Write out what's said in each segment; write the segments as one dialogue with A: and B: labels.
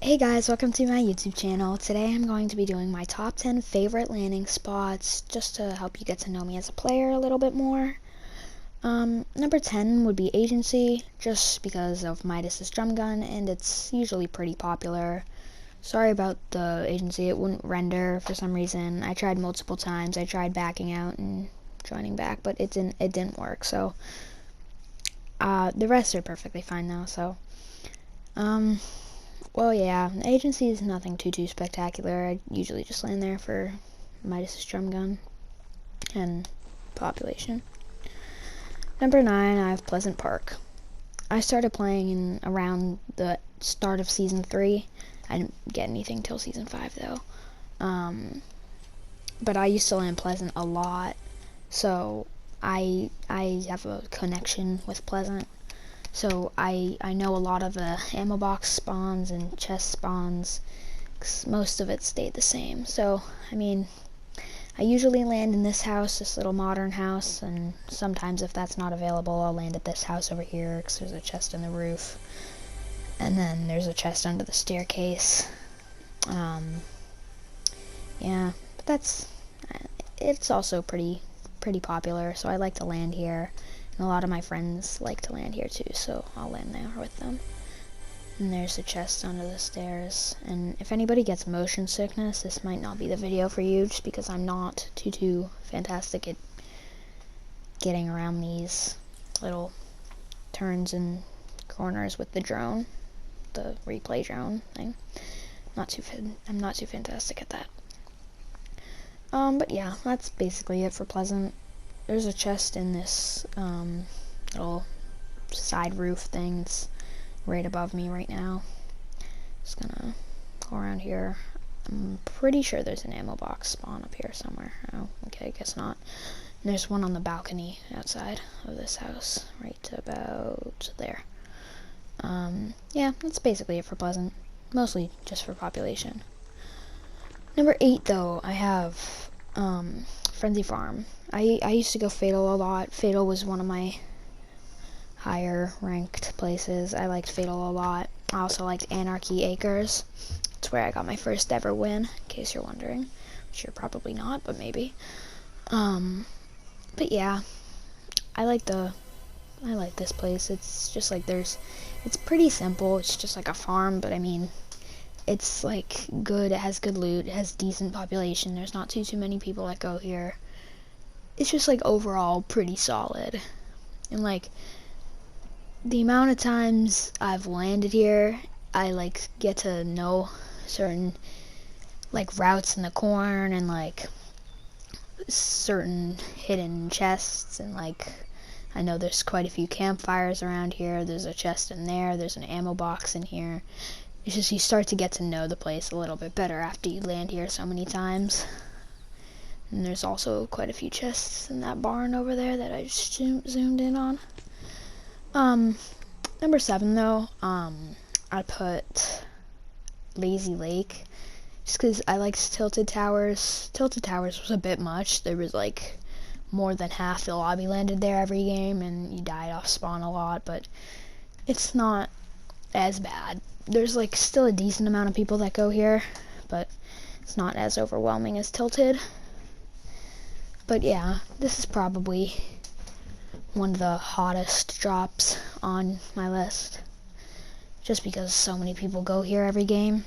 A: Hey guys, welcome to my YouTube channel. Today I'm going to be doing my top 10 favorite landing spots just to help you get to know me as a player a little bit more. Number 10 would be Agency, just because of Midas's drum gun, and it's usually pretty popular. Sorry about the Agency, it wouldn't render for some reason. I tried multiple times. I tried backing out and joining back, but it didn't work. So the rest are perfectly fine though. So well, yeah, Agency is nothing too spectacular. I usually just land there for Midas's drum gun and population. Number 9, I have Pleasant Park. I started playing in around the start of Season 3. I didn't get anything till Season 5, though. But I used to land Pleasant a lot, so I have a connection with Pleasant. So I know a lot of the ammo box spawns and chest spawns, 'cause most of it stayed the same. So, I mean, I usually land in this house, this little modern house, and sometimes if that's not available, I'll land at this house over here, because there's a chest in the roof. And then there's a chest under the staircase. Yeah, but it's also pretty popular, so I like to land here. And a lot of my friends like to land here too, so I'll land there with them. And there's a chest under the stairs. And if anybody gets motion sickness, this might not be the video for you, just because I'm not too fantastic at getting around these little turns and corners with the drone, the replay drone thing. I'm not too fantastic at that. But yeah, that's basically it for Pleasant. There's a chest in this little side roof thing. It's right above me right now. Just gonna go around here. I'm pretty sure there's an ammo box spawn up here somewhere. Oh, okay, I guess not. And there's one on the balcony outside of this house, right about there. Yeah, that's basically it for Pleasant. Mostly just for population. Number 8, though, I have Frenzy Farm. I used to go Fatal a lot. Fatal was one of my higher ranked places. I liked Fatal a lot. I also liked Anarchy Acres. It's where I got my first ever win, in case you're wondering. Which you're probably not, but maybe. But yeah, I like this place. It's just like it's pretty simple. It's just like a farm, but I mean, it's like good. It has good loot. It has decent population. There's not too many people that go here. It's just like overall pretty solid. And like the amount of times I've landed here, I like get to know certain like routes in the corn and like certain hidden chests, and like I know there's quite a few campfires around here. There's a chest in there. There's an ammo box in here. It's just you start to get to know the place a little bit better after you land here so many times. And there's also quite a few chests in that barn over there that I just zoomed in on. Number 7, though, I put Lazy Lake, just because I liked Tilted Towers. Tilted Towers was a bit much. There was like more than half the lobby landed there every game, and you died off spawn a lot, but it's not as bad. There's like still a decent amount of people that go here, but it's not as overwhelming as Tilted. But yeah, this is probably one of the hottest drops on my list, just because so many people go here every game.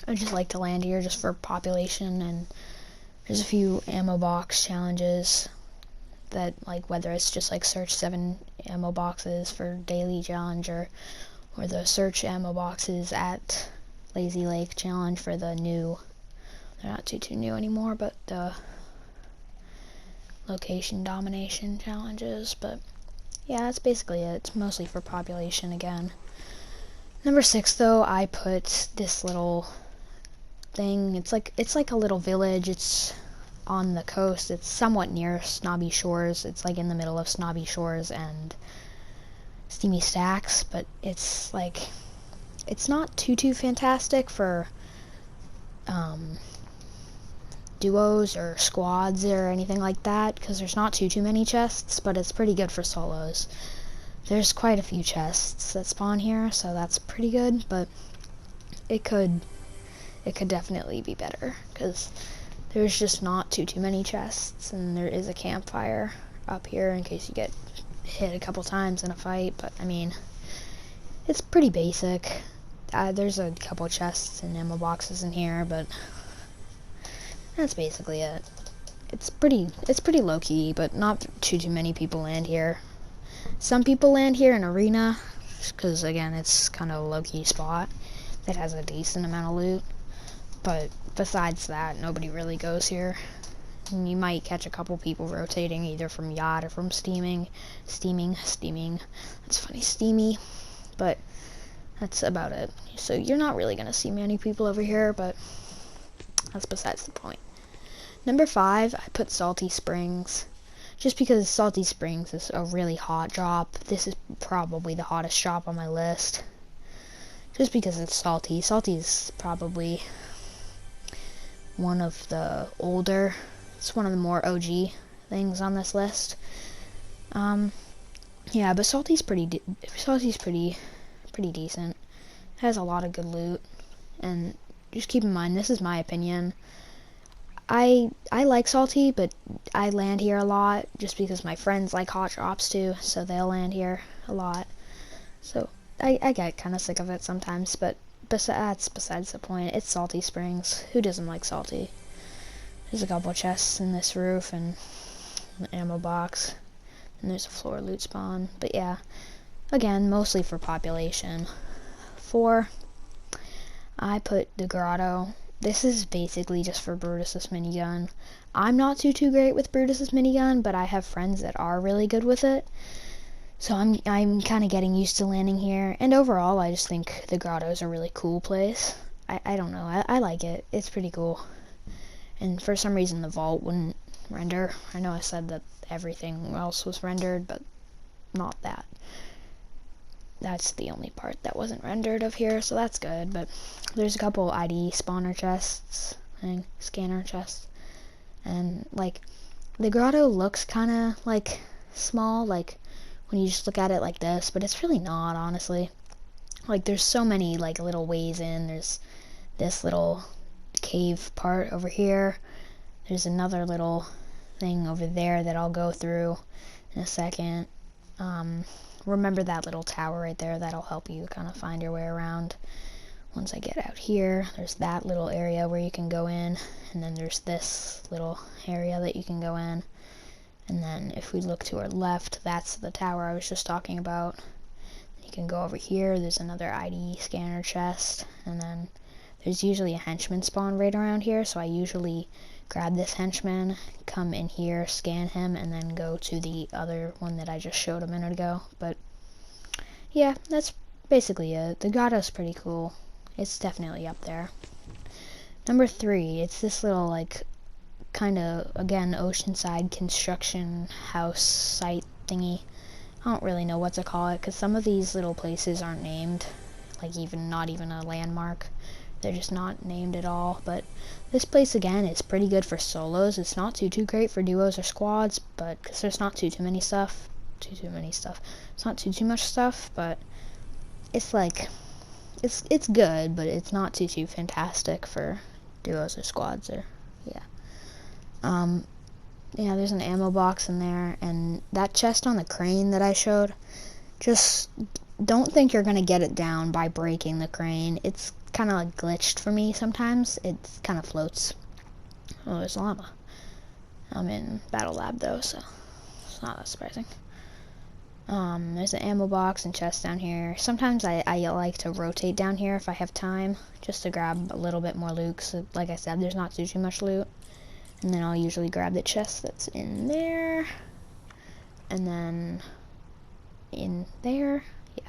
A: I just like to land here just for population, and there's a few ammo box challenges that, like, whether it's just like search 7 ammo boxes for daily challenge, or the search ammo boxes at Lazy Lake challenge for the new, they're not too new anymore, but the location domination challenges. But yeah, that's basically it. It's mostly for population again. Number 6, though, I put this little thing. It's like a little village. It's on the coast. It's somewhat near Snobby Shores. It's like in the middle of Snobby Shores and Steamy Stacks, but it's like, it's not too fantastic for duos or squads or anything like that, because there's not too many chests, but it's pretty good for solos. There's quite a few chests that spawn here, so that's pretty good, but it could definitely be better, because there's just not too many chests, and there is a campfire up here in case you get hit a couple times in a fight. But I mean, it's pretty basic. There's a couple chests and ammo boxes in here, but that's basically it. It's pretty low-key, but not too many people land here. Some people land here in arena, because again, it's kind of a low-key spot that has a decent amount of loot. But besides that, nobody really goes here. And you might catch a couple people rotating either from yacht or from steaming. That's funny, steamy. But that's about it. So you're not really gonna see many people over here, but that's besides the point. Number 5, I put Salty Springs. Just because Salty Springs is a really hot drop. This is probably the hottest drop on my list. Just because it's salty. Salty is probably one of the older, it's one of the more OG things on this list. Yeah, but Salty's pretty decent. It has a lot of good loot, and just keep in mind, this is my opinion. I like Salty, but I land here a lot just because my friends like hot drops too, so they'll land here a lot. So I get kind of sick of it sometimes, but that's besides the point. It's Salty Springs. Who doesn't like Salty? There's a couple chests in this roof and an ammo box, and there's a floor loot spawn. But yeah, again, mostly for population. 4, I put the Grotto. This is basically just for Brutus's minigun. I'm not too great with Brutus's minigun, but I have friends that are really good with it. So I'm kind of getting used to landing here. And overall, I just think the Grotto is a really cool place. I don't know. I like it. It's pretty cool. And for some reason, the vault wouldn't render. I know I said that everything else was rendered, but not that. That's the only part that wasn't rendered of here, so that's good. But there's a couple ID spawner chests and scanner chests, and like the Grotto looks kind of like small, like when you just look at it like this, but it's really not, honestly. Like there's so many like little ways in. There's this little cave part over here. There's another little thing over there that I'll go through in a second. Remember that little tower right there? That'll help you kind of find your way around. Once I get out here, there's that little area where you can go in, and then there's this little area that you can go in. And then if we look to our left, that's the tower I was just talking about. You can go over here, there's another ID scanner chest, and then there's usually a henchman spawn right around here, so I usually grab this henchman, come in here, scan him, and then go to the other one that I just showed a minute ago. But yeah, that's basically it. The Grotto's pretty cool. It's definitely up there. Number 3, it's this little like kind of, again, Oceanside construction house site thingy. I don't really know what to call it, because some of these little places aren't named, like not even a landmark. They're just not named at all. But this place, again, is pretty good for solos. It's not too great for duos or squads, but because there's not too many stuff. It's not too much stuff, but it's like it's good, but it's not too fantastic for duos or squads. Or yeah, there's an ammo box in there, and that chest on the crane that I showed, just don't think you're gonna get it down by breaking the crane. It's kind of like glitched for me sometimes. It kind of floats. Oh, there's llama. I'm in battle lab though, so it's not that surprising. There's an ammo box and chest down here. Sometimes I like to rotate down here if I have time, just to grab a little bit more loot. So like I said, there's not too much loot. And then I'll usually grab the chest that's in there, and then in there, yeah.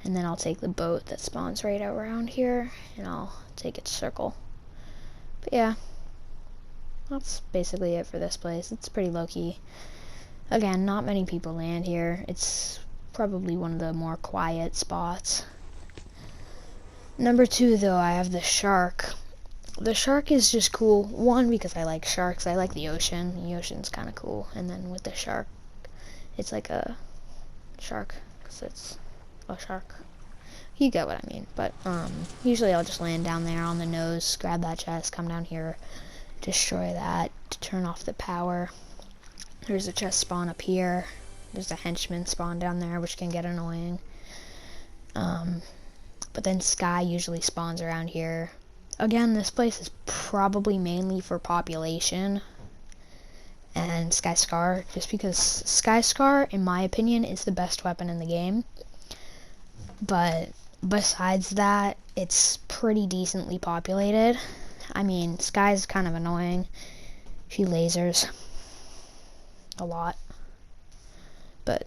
A: And then I'll take the boat that spawns right around here, and I'll take its circle. But yeah, that's basically it for this place. It's pretty low-key. Again, not many people land here. It's probably one of the more quiet spots. Number 2, though, I have the shark. The shark is just cool. 1, because I like sharks. I like the ocean. The ocean's kind of cool. And then with the shark, it's like a shark, because it's a shark. you get what I mean. But usually I'll just land down there on the nose, grab that chest, come down here, destroy that, turn off the power. There's a chest spawn up here. There's a henchman spawn down there, which can get annoying. But then Sky usually spawns around here. Again, this place is probably mainly for population and Sky Scar, just because Sky Scar, in my opinion, is the best weapon in the game. But besides that, it's pretty decently populated. I mean, Sky's kind of annoying. She lasers a lot. But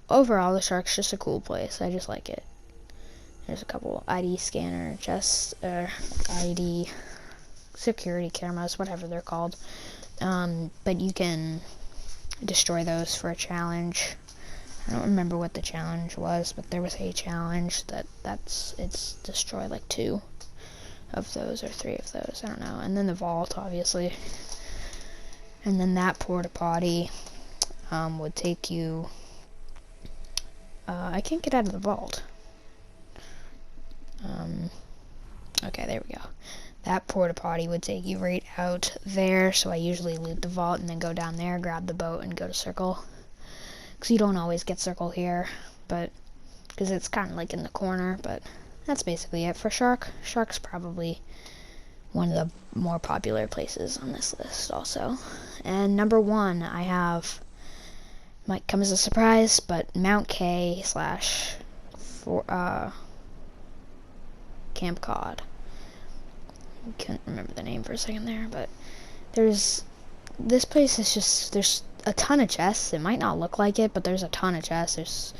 A: overall, the Shark's just a cool place. I just like it. There's a couple ID scanner chests, ID security cameras, whatever they're called. But you can destroy those for a challenge. I don't remember what the challenge was, but there was a challenge it's destroy like 2 of those or 3 of those, I don't know. And then the vault, obviously. And then that porta potty would take you, I can't get out of the vault. Okay, there we go. That porta potty would take you right out there, so I usually loot the vault and then go down there, grab the boat, and go to circle. Because you don't always get circle here, but because it's kind of like in the corner, but that's basically it for Shark. Shark's probably one of the more popular places on this list also. And number 1, I have, might come as a surprise, but Mount K / Camp Cod. I couldn't remember the name for a second there, but this place is just, there's a ton of chests. It might not look like it, but there's a ton of chests. There's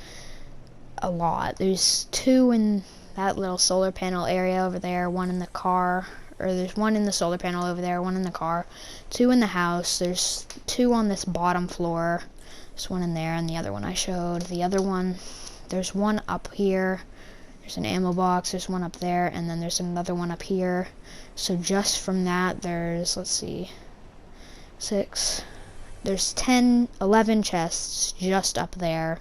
A: a lot. There's 2 in that little solar panel area over there, 1 in the car, or there's 1 in the solar panel over there, 1 in the car, 2 in the house, there's 2 on this bottom floor, there's 1 in there, and the other one I showed. The other one, there's 1 up here, there's an ammo box, there's 1 up there, and then there's another 1 up here. So just from that, there's, let's see, 6, there's 11 chests just up there,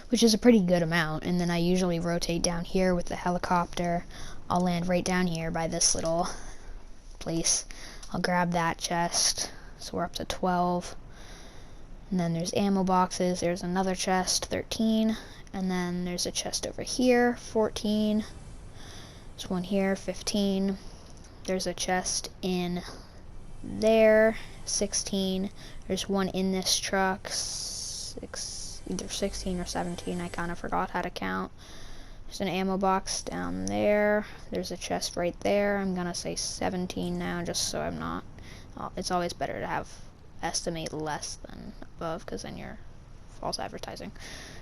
A: which is a pretty good amount. And then I usually rotate down here with the helicopter. I'll land right down here by this little place. I'll grab that chest, so we're up to 12. And then there's ammo boxes, there's another chest, 13. And then there's a chest over here, 14. There's 1 here, 15. There's a chest in there, 16. There's 1 in this truck, either 16 or 17. I kind of forgot how to count. There's an ammo box down there. There's a chest right there. I'm gonna say 17 now, just so I'm not. It's always better to estimate less than above, because then you're false advertising.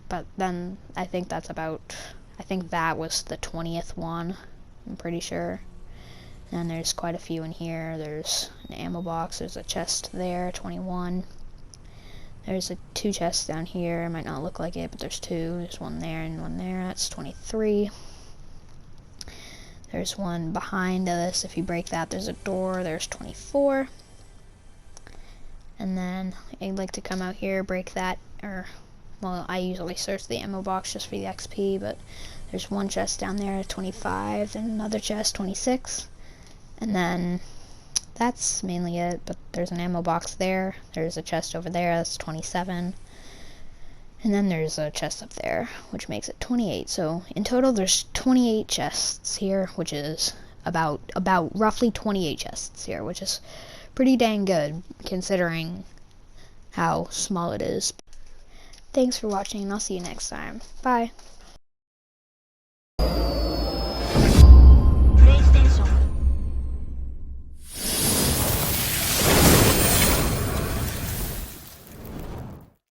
A: But then I think that was the 20th one. I'm pretty sure. And there's quite a few in here. There's an ammo box. There's a chest there, 21. There's 2 chests down here. It might not look like it, but there's 2. There's 1 there and 1 there. That's 23. There's 1 behind this. If you break that, there's a door. There's 24. And then I'd like to come out here, break that, well, I usually search the ammo box just for the XP, but there's 1 chest down there, 25, and another chest, 26. And then that's mainly it, but there's an ammo box there. There's a chest over there, that's 27. And then there's a chest up there, which makes it 28. So in total, there's 28 chests here, which is about roughly 28 chests here, which is pretty dang good considering how small it is. Thanks for watching, and I'll see you next time. Bye.